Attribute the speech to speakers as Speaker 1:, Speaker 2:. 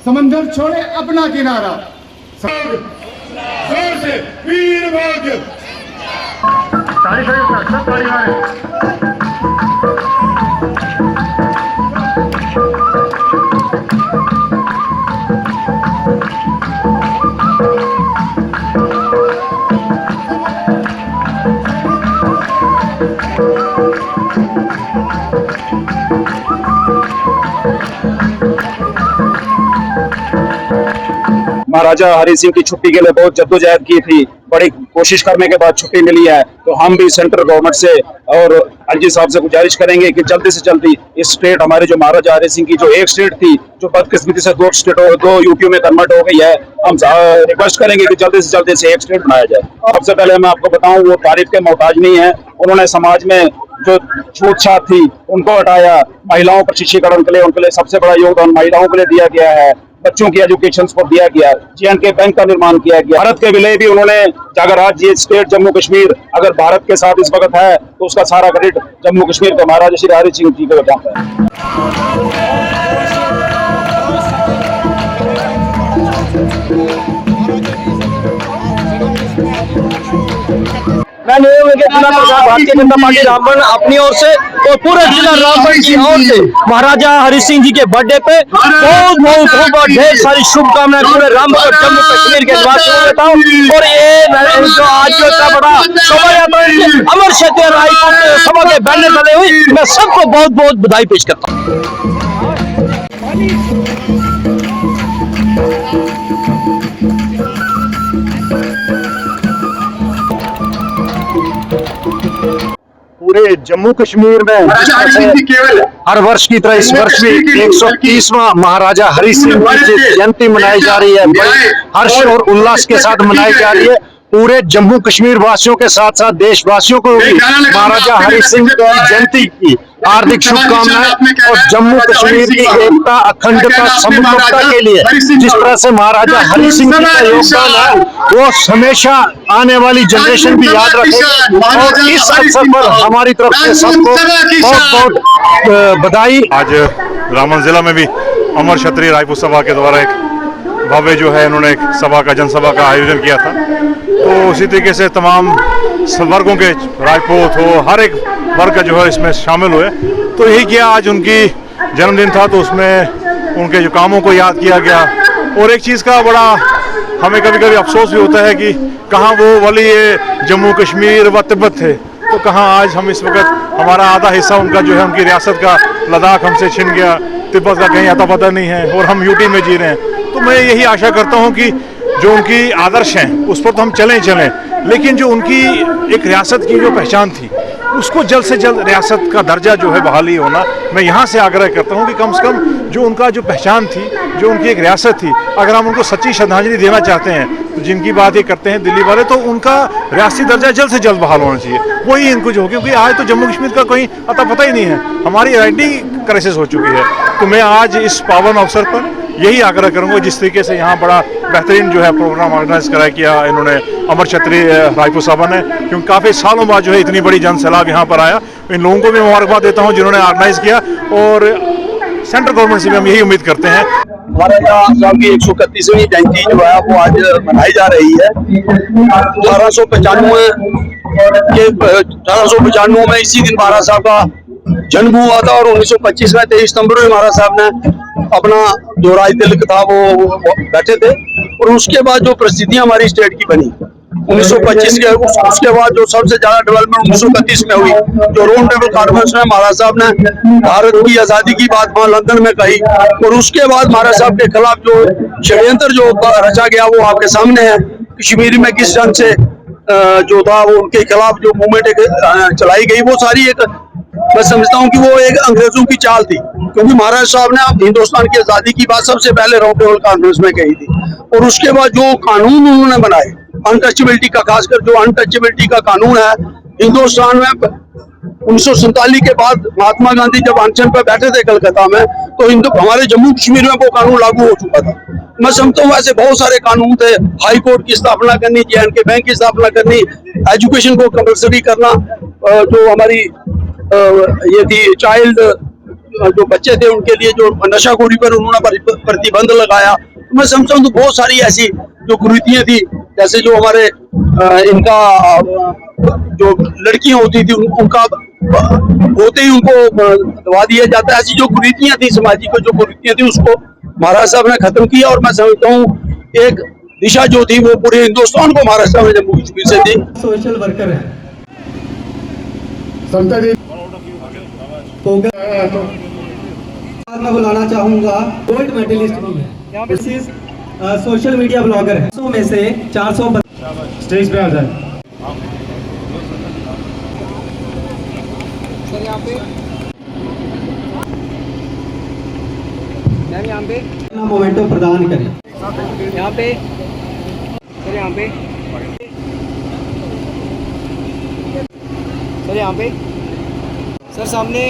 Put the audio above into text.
Speaker 1: समंदर छोड़े अपना किनारा। वीर भाग्य
Speaker 2: महाराजा हरि सिंह की छुट्टी के लिए बहुत जद्दोजहद की थी, बड़ी कोशिश करने के बाद छुट्टी मिली है। तो हम भी सेंट्रल गवर्नमेंट से और एलजी साहब से गुजारिश करेंगे कि जल्दी से जल्दी इस स्टेट हमारे जो महाराजा हरि सिंह की जो एक स्टेट थी जो बदकिस्मती से दो यूपी में कन्वर्ट हो गई है, हम रिक्वेस्ट करेंगे कि जल्दी से जल्दी से एक स्टेट बनाया जाए। सबसे पहले मैं आपको बताऊं, वो तारीफ के मोहताज नहीं है। उन्होंने समाज में जो छूट छाट थी उनको हटाया, महिलाओं पर शिक्षीकरण के लिए उनके लिए सबसे बड़ा योगदान महिलाओं के लिए दिया गया है, बच्चों की एजुकेशन को दिया गया, J&K बैंक का निर्माण किया गया। भारत के विलय भी उन्होंने, अगर आज ये स्टेट जम्मू कश्मीर अगर भारत के साथ इस वक्त है तो उसका सारा क्रेडिट जम्मू कश्मीर के महाराजा श्री हरि सिंह जी को जाता है।
Speaker 3: मैं जिला प्रधान भारतीय जनता पार्टी रामबन अपनी ओर से और पूरे जिला रामबन की ओर से महाराजा हरि सिंह जी के बर्थडे पे बहुत ढेर सारी शुभकामनाएं पूरे रामबन और जम्मू कश्मीर के निवासियों को देता हूँ। और ये जो आज जो इतना बड़ा शोभा यात्रा अमर क्षेत्र रायपुर सभा के बैनर तले हुई, मैं सबको बहुत बहुत बधाई पेश करता हूँ।
Speaker 2: पूरे जम्मू कश्मीर में हर वर्ष की तरह इस वर्ष भी 130वां महाराजा हरि सिंह की जयंती मनाई जा रही है। बड़े हर्ष और उल्लास के साथ मनाई जा रही है। पूरे जम्मू कश्मीर वासियों के साथ साथ देशवासियों को भी महाराजा हरि सिंह की जयंती की हार्दिक शुभकामनाएं। और जम्मू कश्मीर की एकता, अखंडता, समग्रता के लिए जिस तरह से महाराजा हरि सिंह का योगदान है वो हमेशा आने वाली जनरेशन भी याद रखेगी। और इस अवसर पर हमारी तरफ से सबको बहुत बहुत बधाई।
Speaker 4: आज रामबन जिला में भी अमर क्षत्रिय रायपुर सभा के द्वारा एक भव्य जो है इन्होंने एक सभा का जनसभा का आयोजन किया था। तो उसी तरीके से तमाम वर्गों के राजपूत हो, हर एक वर्ग जो है इसमें शामिल हुए। तो यही किया, आज उनकी जन्मदिन था तो उसमें उनके जो कामों को याद किया गया। और एक चीज़ का बड़ा हमें कभी कभी अफसोस भी होता है कि कहाँ वो वली जम्मू कश्मीर व तिब्बत थे, तो कहाँ आज हम इस वक्त हमारा आधा हिस्सा उनका जो है उनकी रियासत का लद्दाख हमसे छिन गया, तिब्बत का कहीं अता पता नहीं है और हम यूटी में जी रहे हैं। तो मैं यही आशा करता हूँ कि जो उनकी आदर्श हैं उस पर तो हम चलें, लेकिन जो उनकी एक रियासत की जो पहचान थी उसको जल्द से जल्द रियासत का दर्जा जो है बहाली होना, मैं यहाँ से आग्रह करता हूँ कि कम से कम जो उनका जो पहचान थी, जो उनकी एक रियासत थी, अगर हम उनको सच्ची श्रद्धांजलि देना चाहते हैं तो जिनकी बात ये करते हैं दिल्ली वाले, तो उनका रियासती दर्जा जल्द से जल्द बहाल होना चाहिए। वही इनको जो, क्योंकि आज तो जम्मू कश्मीर का कोई अता पता ही नहीं है, हमारी आइडेंटिटी क्राइसिस हो चुकी है। तो मैं आज इस पावन अवसर पर यही आग्रह करूंगा, जिस तरीके से यहाँ बड़ा बेहतरीन जो है प्रोग्राम ऑर्गेनाइज कराया किया इन्होंने अमर क्षत्रिय रायपुर सभा ने, क्योंकि काफ़ी सालों बाद जो है इतनी बड़ी जन सैलाब यहाँ पर आया। इन लोगों को भी मुबारकबाद देता हूँ जिन्होंने ऑर्गेनाइज किया, और सेंट्रल गवर्नमेंट से भी हम यही उम्मीद करते हैं।
Speaker 3: महाराजा साहब की 131वीं जयंती जो है वो आज मनाई जा रही है। 1895 में इसी दिन महाराज साहब का जन्म हुआ था, और 1925 में 23 सितंबर में महाराज साहब ने अपना जो राज तिलक था वो बैठे थे। और उसके बाद जो परिस्थितियां हमारी स्टेट की बनी 1925 के उसके बाद जो सबसे ज्यादा डेवलपमेंट 1931 में हुई, जो राउंड टेबल कॉन्फ्रेंस में महाराज साहब ने भारत की आजादी की बात वहां लंदन में कही। और उसके बाद महाराज साहब के खिलाफ जो षड्यंत्र जो रचा गया वो आपके सामने है। कश्मीर में किस ढंग से जो था वो उनके खिलाफ जो मूवमेंट चलाई गई, वो सारी एक, मैं समझता हूँ कि वो एक अंग्रेजों की चाल थी, क्योंकि महाराज साहब ने हिंदुस्तान की आजादी की बात सबसे पहले राउंड टेबल कॉन्फ्रेंस में कही थी। और उसके बाद जो कानून उन्होंने बनाए अनटचेबिलिटी का, खासकर जो अनटचेबिलिटी का कानून है हिंदुस्तान में 1947 के बाद महात्मा गांधी जब अनशन पर बैठे थे कलकत्ता में, तो हमारे जम्मू कश्मीर में वो कानून लागू हो चुका था। मैं समझता हूँ ऐसे बहुत सारे कानून थे, हाई कोर्ट की स्थापना करनी, J&K बैंक की स्थापना करनी, एजुकेशन को कंपल्सरी करना, जो हमारी ये थी चाइल्ड जो बच्चे थे उनके लिए जो नशाखोरी पर उन्होंने प्रतिबंध लगाया। तो मैं समझता हूँ तो बहुत सारी ऐसी जो कुरीतियां थी, जैसे जो हमारे इनका जो लड़कियां होती थी उनका होते ही उनको दबा दिया जाता है। ऐसी जो कुरीतियां थी, सामाजिक जो कुरीतियां थी, उसको महाराज साहब ने खत्म किया। और मैं समझता हूँ एक दिशा जो थी वो पूरे हिंदुस्तान को महाराज साहब ने जम्मू कश्मीर से दी।
Speaker 5: सोशल वर्कर है
Speaker 1: समता जी
Speaker 5: मैं बुलाना चाहूंगा, गोल्ड मेडलिस्ट भी है, this is social media blogger है। 100 में से 400
Speaker 1: स्टेज पे आ जाए।
Speaker 5: सर यहाँ पे मैम यहाँ पे मोमेंटो प्रदान करें। यहाँ पे सर, यहाँ पे सर, यहाँ पे सर, सामने